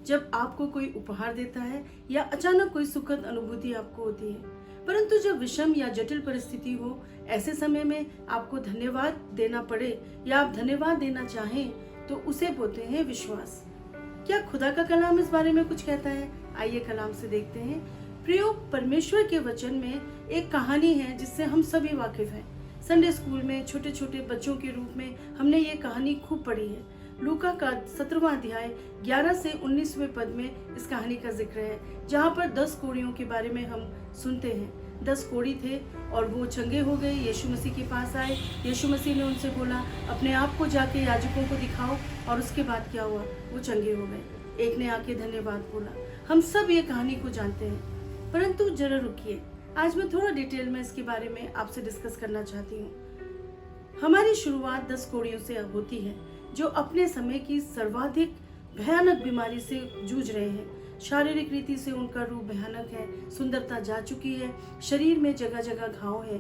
जब आपको कोई उपहार देता है या अचानक कोई सुखद अनुभूति आपको होती है। परंतु जब विषम या जटिल परिस्थिति हो, ऐसे समय में आपको धन्यवाद देना पड़े या आप धन्यवाद देना चाहें, तो उसे बोलते हैं विश्वास। क्या खुदा का कलाम इस बारे में कुछ कहता है? आइए कलाम से देखते हैं। प्रियो, परमेश्वर के वचन में एक कहानी है जिससे हम सभी वाकिफ हैं। संडे स्कूल में छोटे छोटे बच्चों के रूप में हमने ये कहानी खूब पढ़ी है। लूका का 17वां अध्याय 11 से 19वें पद में इस कहानी का जिक्र है, जहाँ पर 10 कोढ़ियों के बारे में हम सुनते हैं। 10 कोढ़ी थे और वो चंगे हो गए, यीशु मसीह के पास आए। यीशु मसीह ने उनसे बोला, अपने आप को जाके याजकों को दिखाओ, और उसके बाद क्या हुआ? वो चंगे हो गए। एक ने आके धन्यवाद बोला। हम सब ये कहानी को जानते हैं, परंतु जरा रुकिए, आज मैं थोड़ा डिटेल में इसके बारे में आपसे डिस्कस करना चाहती हूँ। हमारी शुरुआत 10 कोढ़ियों से होती है जो अपने समय की सर्वाधिक भयानक बीमारी से जूझ रहे हैं। शारीरिक रीति से उनका रूप भयानक है, सुंदरता जा चुकी है, शरीर में जगह जगह घाव है।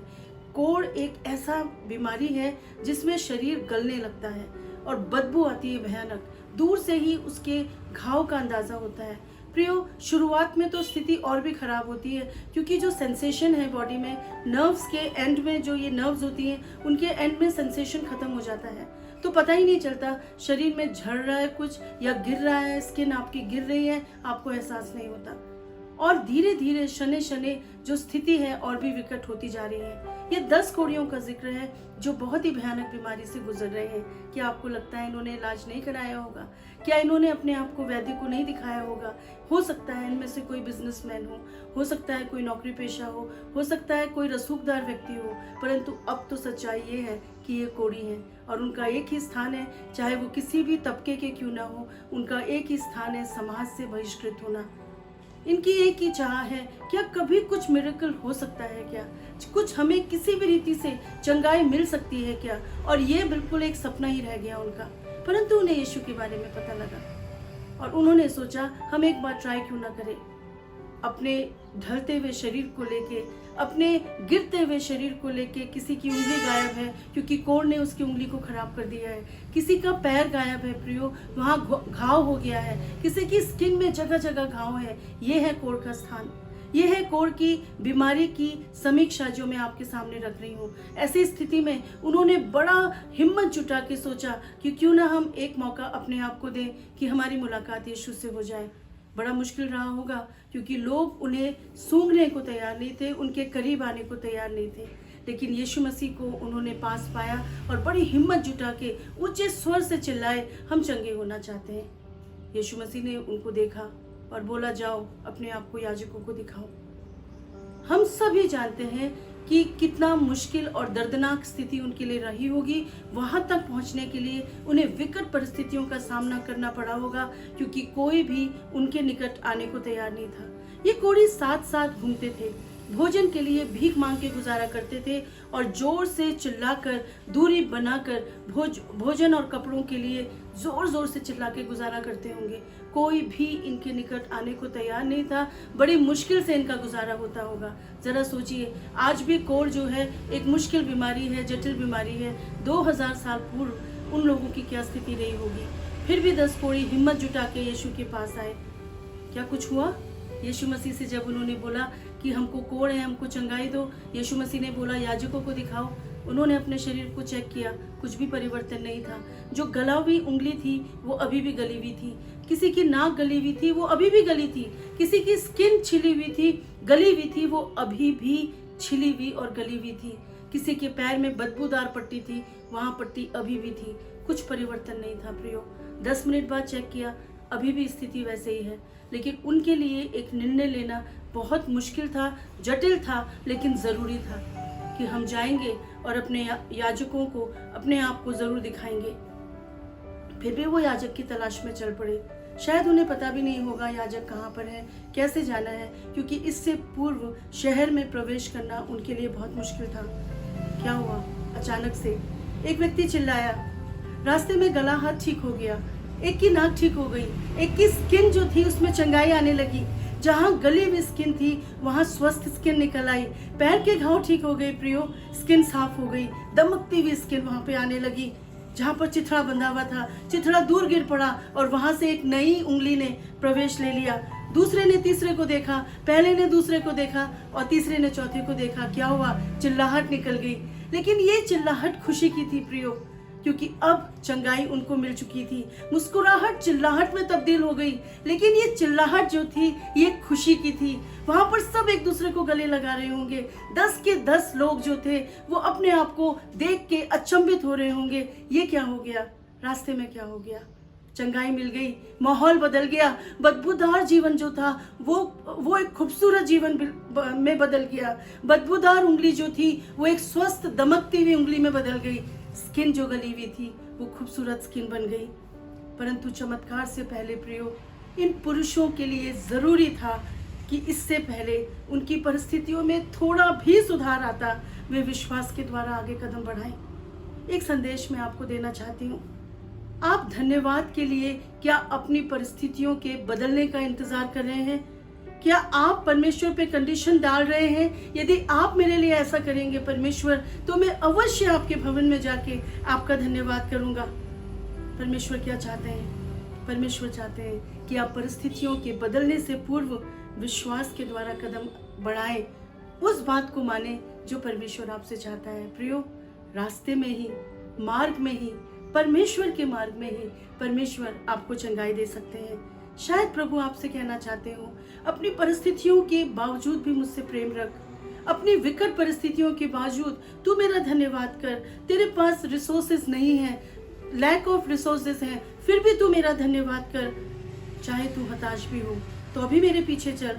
कोढ़ एक ऐसा बीमारी है जिसमें शरीर गलने लगता है और बदबू आती है भयानक। दूर से ही उसके घाव का अंदाजा होता है। प्रियो, शुरुआत में तो स्थिति और भी खराब होती है, क्योंकि जो सेंसेशन है बॉडी में, नर्व्स के एंड में जो ये नर्व्स होती हैं, उनके एंड में सेंसेशन खत्म हो जाता है, तो पता ही नहीं चलता शरीर में झड़ रहा है कुछ या गिर रहा है, स्किन आपकी गिर रही है, आपको एहसास नहीं होता। और धीरे धीरे शने शने जो स्थिति है और भी विकट होती जा रही है। ये 10 कोढ़ियों का जिक्र है जो बहुत ही भयानक बीमारी से गुजर रहे हैं। क्या आपको लगता है इन्होंने इलाज नहीं कराया होगा? क्या इन्होंने अपने आप को वैद्य को नहीं दिखाया होगा? हो सकता है इनमें से कोई बिजनेसमैन हो सकता है कोई नौकरी पेशा हो सकता है कोई रसूखदार व्यक्ति हो, परंतु अब तो सच्चाई ये है कि ये कोढ़ी हैं और उनका एक ही स्थान है, चाहे वो किसी भी तबके के क्यों ना हो, उनका एक ही स्थान है, समाज से बहिष्कृत होना। इनकी एक ही चाह है, क्या कभी कुछ मिरेकल हो सकता है क्या? कुछ हमें किसी भी रीति से चंगाई मिल सकती है क्या? और ये बिल्कुल एक सपना ही रह गया उनका। परंतु उन्हें यीशु के बारे में पता लगा और उन्होंने सोचा, हम एक बार ट्राई क्यों ना करें। अपने ढलते हुए शरीर को लेके, अपने गिरते हुए शरीर को लेके, किसी की उंगली गायब है क्योंकि कोढ़ ने उसकी उंगली को खराब कर दिया है, किसी का पैर गायब है प्रियो, वहाँ घाव हो गया है, किसी की स्किन में जगह जगह घाव है। ये है कोढ़ का स्थान, ये है कोढ़ की बीमारी की समीक्षा जो मैं आपके सामने रख रही हूँ। ऐसी स्थिति में उन्होंने बड़ा हिम्मत जुटा के सोचा कि क्यों ना हम एक मौका अपने आप को दें कि हमारी मुलाकात यीशु से हो जाए। बड़ा मुश्किल रहा होगा क्योंकि लोग उन्हें सूंघने को तैयार नहीं थे, उनके करीब आने को तैयार नहीं थे, लेकिन यीशु मसीह को उन्होंने पास पाया और बड़ी हिम्मत जुटा के ऊंचे स्वर से चिल्लाए, हम चंगे होना चाहते हैं। यीशु मसीह ने उनको देखा और बोला, जाओ अपने आप को याजकों को दिखाओ। हम सभी जानते हैं कि कितना मुश्किल और दर्दनाक स्थिति उनके लिए रही होगी। वहां तक पहुंचने के लिए उन्हें विकट परिस्थितियों का सामना करना पड़ा होगा, क्योंकि कोई भी उनके निकट आने को तैयार नहीं था। ये कोढ़ी साथ साथ घूमते थे, भोजन के लिए भीख मांग के गुजारा करते थे और जोर से चिल्लाकर, दूरी बनाकर भोजन और कपड़ों के लिए जोर जोर से चिल्ला के गुजारा करते होंगे। कोई भी इनके निकट आने को तैयार नहीं था। बड़ी मुश्किल से इनका गुजारा होता होगा। जरा सोचिए, आज भी कोढ़ जो है एक मुश्किल बीमारी है, जटिल बीमारी है। 2000 साल पूर्व उन लोगों की क्या स्थिति रही होगी। फिर भी 10 कोढ़ी हिम्मत जुटा के यीशु के पास आए। क्या कुछ हुआ? यीशु मसीह से जब उन्होंने बोला कि हमको कोढ़ है, हमको चंगाई दो, यीशु मसीह ने बोला, याजकों को दिखाओ। उन्होंने अपने शरीर को चेक किया, कुछ भी परिवर्तन नहीं था। जो गला हुई उंगली थी वो अभी भी गली हुई थी, किसी की नाक गली हुई थी वो अभी भी गली थी, किसी की स्किन छिली हुई थी, गली हुई थी, वो अभी भी छिली हुई और गली हुई थी। किसी के पैर में बदबूदार पट्टी थी, वहाँ पट्टी अभी भी थी, कुछ परिवर्तन नहीं था प्रियो। 10 मिनट बाद चेक किया, अभी भी स्थिति वैसे ही है। लेकिन उनके लिए एक निर्णय लेना बहुत मुश्किल था, जटिल था, लेकिन ज़रूरी था कि हम जाएंगे और अपने याजकों को अपने आप को ज़रूर दिखाएंगे। फिर भी वो याजक की तलाश में चल पड़े। शायद उन्हें पता भी नहीं होगा याजक कहाँ पर है, कैसे जाना है, क्योंकि इससे पूर्व शहर में प्रवेश करना उनके लिए बहुत मुश्किल था। क्या हुआ? अचानक से एक व्यक्ति चिल्लाया, रास्ते में गला हाथ ठीक हो गया, एक की नाक ठीक हो गई, एक की स्किन जो थी उसमें चंगाई आने लगी, जहाँ गली हुई स्किन थी वहाँ स्वस्थ स्किन निकल आई, पैर के घाव ठीक हो गए प्रियो, स्किन साफ हो गई, दमकती हुई स्किन वहाँ पे आने लगी। जहाँ पर चिथड़ा बंधा हुआ था, चिथड़ा दूर गिर पड़ा और वहां से एक नई उंगली ने प्रवेश ले लिया। दूसरे ने तीसरे को देखा, पहले ने दूसरे को देखा और तीसरे ने चौथे को देखा। क्या हुआ? चिल्लाहट निकल गई। लेकिन ये चिल्लाहट खुशी की थी प्रियो, क्योंकि अब चंगाई उनको मिल चुकी थी। मुस्कुराहट चिल्लाहट में तब्दील हो गई, लेकिन ये चिल्लाहट जो थी ये खुशी की थी। वहां पर सब एक दूसरे को गले लगा रहे होंगे। 10 के 10 लोग जो थे वो अपने आप को देख के अचंभित हो रहे होंगे, ये क्या हो गया? रास्ते में क्या हो गया? चंगाई मिल गई, माहौल बदल गया। बदबूदार जीवन जो था वो एक खूबसूरत जीवन में बदल गया। बदबूदार उंगली जो थी वो एक स्वस्थ दमकती हुई उंगली में बदल गई। स्किन जो गली हुई थी वो खूबसूरत स्किन बन गई। परंतु चमत्कार से पहले प्रियो, इन पुरुषों के लिए जरूरी था कि इससे पहले उनकी परिस्थितियों में थोड़ा भी सुधार आता, वे विश्वास के द्वारा आगे कदम बढ़ाएं। एक संदेश मैं आपको देना चाहती हूँ। आप धन्यवाद के लिए क्या अपनी परिस्थितियों के बदलने का इंतजार कर रहे हैं? क्या आप परमेश्वर पे कंडीशन डाल रहे हैं, यदि आप मेरे लिए ऐसा करेंगे परमेश्वर, तो मैं अवश्य आपके भवन में जाके आपका धन्यवाद करूंगा। परमेश्वर क्या चाहते हैं? परमेश्वर चाहते हैं कि आप परिस्थितियों के बदलने से पूर्व विश्वास के द्वारा कदम बढ़ाएं, उस बात को माने जो परमेश्वर आपसे चाहता है। प्रियो, रास्ते में ही, मार्ग में ही, परमेश्वर के मार्ग में ही परमेश्वर आपको चंगाई दे सकते हैं। शायद प्रभु आपसे कहना चाहते हो, अपनी परिस्थितियों के बावजूद भी मुझसे प्रेम रख। अपनी विकट परिस्थितियों के बावजूद तू मेरा धन्यवाद कर। तेरे पास रिसोर्सेस नहीं है, लैक ऑफ रिसोर्सेस है, फिर भी तू मेरा धन्यवाद कर। चाहे तू हताश भी हो तो भी मेरे पीछे चल।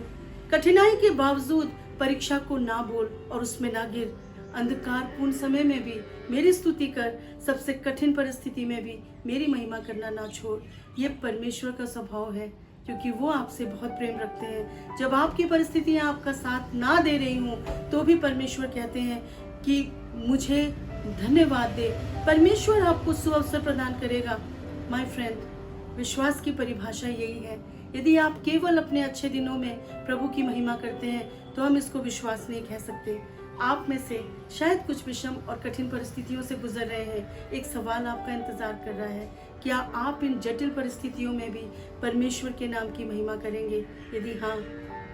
कठिनाई के बावजूद परीक्षा को ना बोल और उसमें ना गिर। अंधकारपूर्ण समय में भी मेरी स्तुति कर। सबसे कठिन परिस्थिति में भी मेरी महिमा करना ना छोड़। ये परमेश्वर का स्वभाव है, क्योंकि वो आपसे बहुत प्रेम रखते हैं। जब आपकी परिस्थितियां आपका साथ ना दे रही हों तो भी परमेश्वर कहते हैं कि मुझे धन्यवाद दे। परमेश्वर आपको सुअवसर प्रदान करेगा। माय फ्रेंड, विश्वास की परिभाषा यही है। यदि आप केवल अपने अच्छे दिनों में प्रभु की महिमा करते हैं तो हम इसको विश्वास नहीं कह सकते। आप में से शायद कुछ विषम और कठिन परिस्थितियों से गुजर रहे हैं। एक सवाल आपका इंतजार कर रहा है, क्या आप इन जटिल परिस्थितियों में भी परमेश्वर के नाम की महिमा करेंगे? यदि हाँ,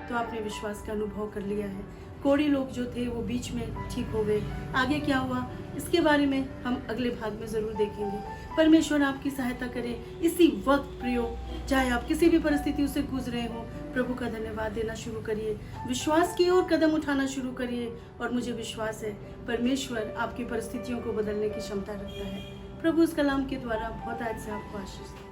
तो आपने विश्वास का अनुभव कर लिया है। कोढ़ी लोग जो थे वो बीच में ठीक हो गए। आगे क्या हुआ, इसके बारे में हम अगले भाग में जरूर देखेंगे। परमेश्वर आपकी सहायता करे। इसी वक्त प्रियो, चाहे आप किसी भी परिस्थितियों से गुजरे हो, प्रभु का धन्यवाद देना शुरू करिए। विश्वास की ओर कदम उठाना शुरू करिए और मुझे विश्वास है परमेश्वर आपकी परिस्थितियों को बदलने की क्षमता रखता है। प्रभु इस कलाम के द्वारा बहुत आज से आपको आशीष दे।